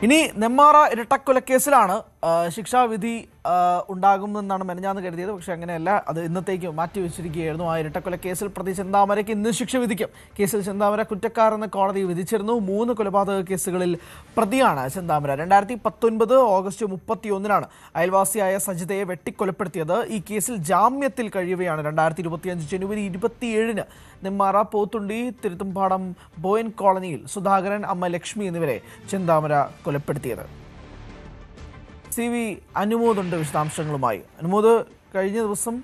ഇനി നെന്മാറ ഇരട്ടക്കൊലക്കേസിലാണ് ശിക്ഷാവിധി ഉണ്ടാകുമെന്നാണ് മെനഞ്ഞാന്ന് കരുതിയത്. പക്ഷെ അങ്ങനെയല്ല, അത് ഇന്നത്തേക്ക് മാറ്റിവെച്ചിരിക്കുകയായിരുന്നു. ആ ഇരട്ടക്കൊലക്കേസിൽ പ്രതി ചെന്താമരയ്ക്ക് ഇന്ന് ശിക്ഷ വിധിക്കും. കേസിൽ ചെന്താമര കുറ്റക്കാരെന്ന് കോടതി വിധിച്ചിരുന്നു. 3 കൊലപാതക കേസുകളിൽ പ്രതിയാണ് ചെന്താമര. 2019 ഓഗസ്റ്റ് 31 അയൽവാസിയായ സജിതയെ വെട്ടിക്കൊലപ്പെടുത്തിയത്. ഈ കേസിൽ ജാമ്യത്തിൽ കഴിയുകയാണ് 2025 ജനുവരി 27 നെന്മാറ പോത്തുണ്ടി തിരുത്തുംപാടം ബോയൻ കോളനിയിൽ സുധാകരൻ, അമ്മ ലക്ഷ്മി എന്നിവരെ ചെന്താമര കൊലപ്പെടുത്തിയത്. CV അനുമോദ് ഉണ്ട് വിശദാംശങ്ങളുമായി. അനുമോദ്, കഴിഞ്ഞ ദിവസം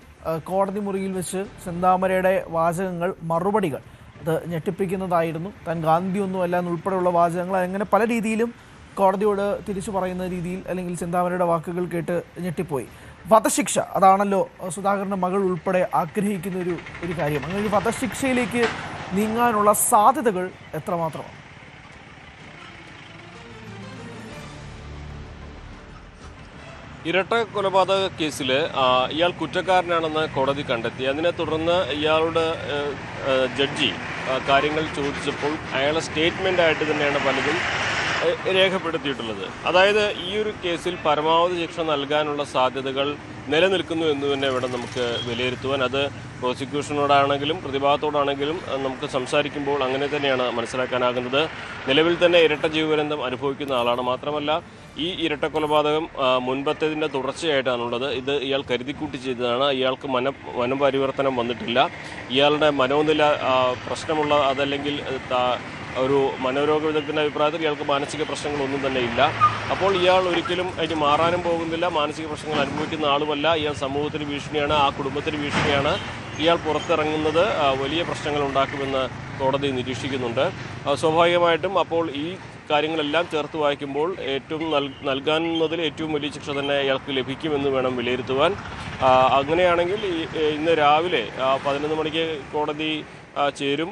കോടതി മുറിയിൽ വെച്ച് ചെന്താമരയുടെ വാചകങ്ങൾ, മറുപടികൾ അത് ഞെട്ടിപ്പിക്കുന്നതായിരുന്നു. താൻ ഗാന്ധിയൊന്നുമല്ല എന്നുൾപ്പെടെയുള്ള വാചകങ്ങൾ അങ്ങനെ പല രീതിയിലും കോടതിയോട് തിരിച്ചു പറയുന്ന രീതിയിൽ, അല്ലെങ്കിൽ ചെന്താമരയുടെ വാക്കുകൾ കേട്ട് ഞെട്ടിപ്പോയി. വധശിക്ഷ, അതാണല്ലോ സുധാകരൻ്റെ മകൾ ഉൾപ്പെടെ ആഗ്രഹിക്കുന്ന ഒരു കാര്യം. അങ്ങനെ ഒരു വധശിക്ഷയിലേക്ക് നീങ്ങാനുള്ള സാധ്യതകൾ എത്രമാത്രമാണ്? ഇരട്ട കൊലപാതക കേസിൽ ഇയാൾ കുറ്റക്കാരനാണെന്ന് കോടതി കണ്ടെത്തി. അതിനെ തുടർന്ന് ഇയാളുടെ ജഡ്ജി കാര്യങ്ങൾ ചോദിച്ചപ്പോൾ അയാളെ സ്റ്റേറ്റ്മെൻ്റായിട്ട് തന്നെയാണ് പലതും രേഖപ്പെടുത്തിയിട്ടുള്ളത്. അതായത് ഈ ഒരു കേസിൽ പരമാവധി ശിക്ഷ നൽകാനുള്ള സാധ്യതകൾ നിലനിൽക്കുന്നു എന്ന് തന്നെ ഇവിടെ നമുക്ക് വിലയിരുത്തുവാൻ. അത് പ്രോസിക്യൂഷനോടാണെങ്കിലും പ്രതിഭാഗത്തോടാണെങ്കിലും നമുക്ക് സംസാരിക്കുമ്പോൾ അങ്ങനെ തന്നെയാണ് മനസ്സിലാക്കാനാകുന്നത്. നിലവിൽ തന്നെ ഇരട്ട ജീവപര്യന്തം അനുഭവിക്കുന്ന ആളാണ്. മാത്രമല്ല, ഈ ഇരട്ട കൊലപാതകം മുൻപത്തേതിൻ്റെ തുടർച്ചയായിട്ടാണുള്ളത്. ഇത് ഇയാൾ കരുതിക്കൂട്ടി ചെയ്തതാണ്. ഇയാൾക്ക് മനപരിവർത്തനം വന്നിട്ടില്ല. ഇയാളുടെ മനോനില പ്രശ്നമുള്ള, അതല്ലെങ്കിൽ ഒരു മനോരോഗ വിദഗ്ധൻ്റെ അഭിപ്രായത്തിൽ ഇയാൾക്ക് മാനസിക പ്രശ്നങ്ങളൊന്നും തന്നെ ഇല്ല. അപ്പോൾ ഇയാൾ ഒരിക്കലും അതിന് മാറാനും പോകുന്നില്ല. മാനസിക പ്രശ്നങ്ങൾ അനുഭവിക്കുന്ന ആളുമല്ല. ഇയാൾ സമൂഹത്തിന് ഭീഷണിയാണ്, ആ കുടുംബത്തിന് ഭീഷണിയാണ്. ഇയാൾ പുറത്തിറങ്ങുന്നത് വലിയ പ്രശ്നങ്ങൾ ഉണ്ടാക്കുമെന്ന് കോടതി നിരീക്ഷിക്കുന്നുണ്ട്. സ്വാഭാവികമായിട്ടും അപ്പോൾ ഈ കാര്യങ്ങളെല്ലാം ചേർത്ത് വായിക്കുമ്പോൾ ഏറ്റവും നൽകാവുന്നതിൽ ഏറ്റവും വലിയ ശിക്ഷ തന്നെ ഇയാൾക്ക് ലഭിക്കുമെന്ന് വേണം വിലയിരുത്തുവാൻ. അങ്ങനെയാണെങ്കിൽ ഇന്ന് രാവിലെ 11 മണിക്ക് കോടതി ചേരും.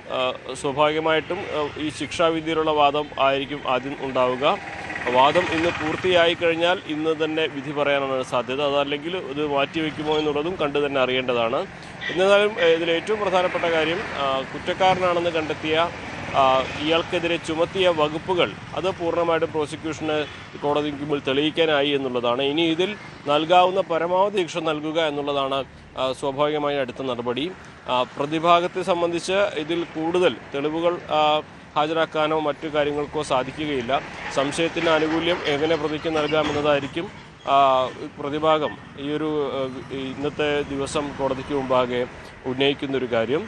സ്വാഭാവികമായിട്ടും ഈ ശിക്ഷാവിധിയിലുള്ള വാദം ആയിരിക്കും ആദ്യം ഉണ്ടാവുക. വാദം ഇന്ന് പൂർത്തിയായി കഴിഞ്ഞാൽ ഇന്ന് തന്നെ വിധി പറയാനാണ് സാധ്യത. അതല്ലെങ്കിൽ ഇത് മാറ്റിവെക്കുമോ എന്നുള്ളതും കണ്ടു തന്നെ അറിയേണ്ടതാണ്. എന്നിരുന്നാലും ഇതിൽ ഏറ്റവും പ്രധാനപ്പെട്ട കാര്യം, കുറ്റക്കാരനാണെന്ന് കണ്ടെത്തിയ ഇയാൾക്കെതിരെ ചുമത്തിയ വകുപ്പുകൾ അത് പൂർണ്ണമായിട്ടും പ്രോസിക്യൂഷന് കോടതിക്ക് മുമ്പിൽ തെളിയിക്കാനായി എന്നുള്ളതാണ്. ഇനി ഇതിൽ നൽകാവുന്ന പരമാവധി ശിക്ഷ നൽകുക എന്നുള്ളതാണ് സ്വാഭാവികമായ അടുത്ത നടപടി. പ്രതിഭാഗത്തെ സംബന്ധിച്ച് ഇതിൽ കൂടുതൽ തെളിവുകൾ ഹാജരാക്കാനോ മറ്റു കാര്യങ്ങൾക്കോ സാധിക്കുകയില്ല. സംശയത്തിന് ആനുകൂല്യം എങ്ങനെ പ്രതിക്ക് നൽകാമെന്നതായിരിക്കും പ്രതിഭാഗം ഇന്നത്തെ ദിവസം കോടതിക്ക് മുമ്പാകെ ഉന്നയിക്കുന്നൊരു കാര്യം.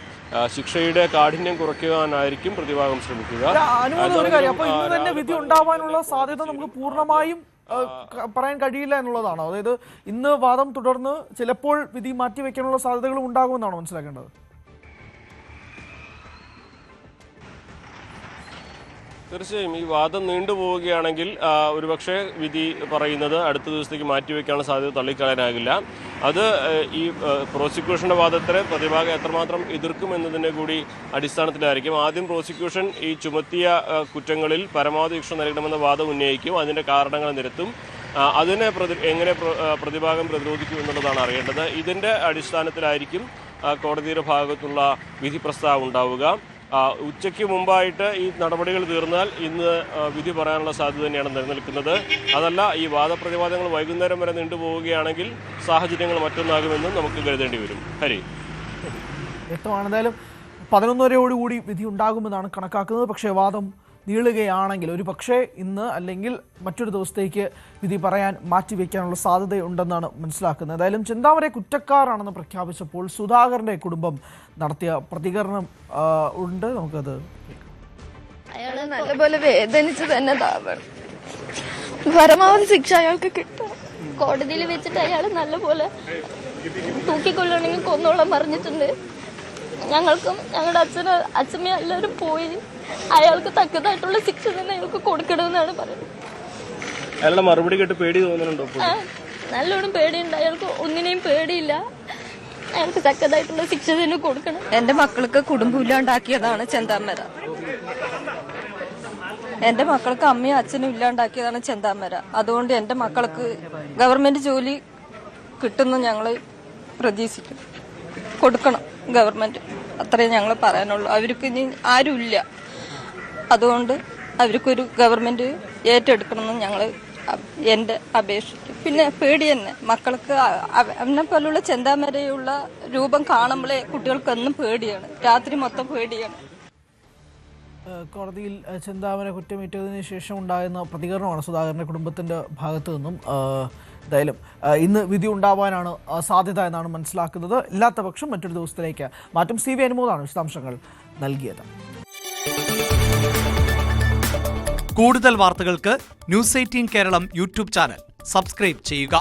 ശിക്ഷയുടെ കാഠിന്യം കുറയ്ക്കുവാനായിരിക്കും പ്രതിഭാഗം ശ്രമിക്കുക. വിധി ഉണ്ടാവാനുള്ള സാധ്യത നമുക്ക് പൂർണ്ണമായും പറയാൻ കഴിയില്ല എന്നുള്ളതാണോ? അതായത് ഇന്ന് വാദം തുടർന്ന് ചിലപ്പോൾ വിധി മാറ്റിവെക്കാനുള്ള സാധ്യതകളും ഉണ്ടാകുമെന്നാണോ മനസ്സിലാക്കേണ്ടത്? തീർച്ചയായും ഈ വാദം നീണ്ടുപോവുകയാണെങ്കിൽ ഒരുപക്ഷെ വിധി പറയുന്നത് അടുത്ത ദിവസത്തേക്ക് മാറ്റിവെക്കാനുള്ള സാധ്യത തള്ളിക്കളയാനാകില്ല. അത് ഈ പ്രോസിക്യൂഷൻ്റെ വാദത്തെ പ്രതിഭാഗം എത്രമാത്രം എതിർക്കുമെന്നതിൻ്റെ കൂടി അടിസ്ഥാനത്തിലായിരിക്കും. ആദ്യം പ്രോസിക്യൂഷൻ ഈ ചുമത്തിയ കുറ്റങ്ങളിൽ പരമാവധി ശിക്ഷ നൽകണമെന്ന വാദം ഉന്നയിക്കും, അതിൻ്റെ കാരണങ്ങൾ നിരത്തും. അതിനെ എങ്ങനെ പ്രതിഭാഗം പ്രതിരോധിക്കും എന്നുള്ളതാണ് അറിയേണ്ടത്. ഇതിൻ്റെ അടിസ്ഥാനത്തിലായിരിക്കും കോടതിയുടെ ഭാഗത്തുള്ള വിധി പ്രസ്താവം ഉണ്ടാവുക. ഉച്ചയ്ക്ക് മുമ്പായിട്ട് ഈ നടപടികൾ തീർന്നാൽ ഇന്ന് വിധി പറയാനുള്ള സാധ്യത തന്നെയാണ് നിലനിൽക്കുന്നത്. അതല്ല, ഈ വാദപ്രതിവാദങ്ങൾ വൈകുന്നേരം വരെ നീണ്ടുപോവുകയാണെങ്കിൽ സാഹചര്യങ്ങൾ മറ്റൊന്നാകുമെന്നും നമുക്ക് കരുതേണ്ടി വരും. ഹരി, വ്യക്തമാണ്. എന്തായാലും 11:30 വിധി ഉണ്ടാകുമെന്നാണ് കണക്കാക്കുന്നത്. പക്ഷേ വാദം നീളുകയാണെങ്കിൽ ഒരു പക്ഷേ ഇന്ന് അല്ലെങ്കിൽ മറ്റൊരു ദിവസത്തേക്ക് വിധി പറയാൻ മാറ്റിവെക്കാനുള്ള സാധ്യതയുണ്ടെന്നാണ് മനസ്സിലാക്കുന്നത്. എന്തായാലും ചെന്താമരെ കുറ്റക്കാരാണെന്ന് പ്രഖ്യാപിച്ചപ്പോൾ സുധാകരന്റെ കുടുംബം നടത്തിയ പ്രതികരണം ഉണ്ട്. നമുക്കത് അയാളെ നല്ലപോലെ വേദനിച്ച് തന്നെ പരമാവധി ശിക്ഷ അയാൾക്ക് കിട്ടും. കോടതിയിൽ വെച്ചിട്ട് അയാൾ നല്ലപോലെ തൂക്കിക്കൊള്ളണമെങ്കിൽ കൊന്നോളം പറഞ്ഞിട്ടുണ്ട്. ഞങ്ങൾക്കും ഞങ്ങളുടെ അച്ഛനും എല്ലാവരും പോയി. അയാൾക്ക് തക്കതായിട്ടുള്ള ശിക്ഷ തന്നെ അയാൾക്ക് കൊടുക്കണമെന്നാണ് പറയുന്നത്. അയാളുടെ മറുപടി കേട്ട് പേടി തോന്നുന്നുണ്ടോ? നല്ലോണം പേടിയുണ്ട്. അയാൾക്ക് ഒന്നിനെയും പേടിയില്ല. അയാൾക്ക് തക്കതായിട്ടുള്ള ശിക്ഷ തന്നെ കൊടുക്കണം. എന്റെ മക്കൾക്ക് കുടുംബമില്ലാണ്ടാക്കിയതാണ് ചെന്താമര. എന്റെ മക്കൾക്ക് അമ്മയും അച്ഛനും ഇല്ലാണ്ടാക്കിയതാണ് ചെന്താമര. അതുകൊണ്ട് എന്റെ മക്കൾക്ക് ഗവൺമെന്റ് ജോലി കിട്ടുന്നു ഞങ്ങൾ പ്രതീക്ഷിക്കും. കൊടുക്കണം ഗവൺമെന്റ്, അത്രേ ഞങ്ങൾ പറയാനുള്ളൂ. അവർക്ക് ഇനി ആരുമില്ല. അതുകൊണ്ട് അവർക്കൊരു ഗവൺമെൻറ് ഏറ്റെടുക്കണമെന്ന് ഞങ്ങൾ എൻ്റെ അപേക്ഷിക്കും. പിന്നെ പേടി തന്നെ മക്കൾക്ക് അവനെ പോലുള്ള ചെന്താമരയുള്ള രൂപം കാണുമ്പോഴേ കുട്ടികൾക്കൊന്നും പേടിയാണ്. രാത്രി മൊത്തം പേടിയാണ്. കോടതിയിൽ ചെന്താമര കുറ്റമേറ്റതിന് ശേഷം ഉണ്ടാകുന്ന പ്രതികരണമാണ് സുധാകരൻ്റെ കുടുംബത്തിൻ്റെ ഭാഗത്തു നിന്നും. എന്തായാലും ഇന്ന് വിധി ഉണ്ടാവാനാണ് സാധ്യത എന്നാണ് മനസ്സിലാക്കുന്നത്. ഇല്ലാത്ത പക്ഷം മറ്റൊരു ദിവസത്തിലേക്ക് മാറ്റും. CV അനുമോദാണ് വിശദാംശങ്ങൾ നൽകിയത്. കൂടുതൽ വാർത്തകൾക്ക് News 18 Keralam YouTube channel subscribe ചെയ്യുക.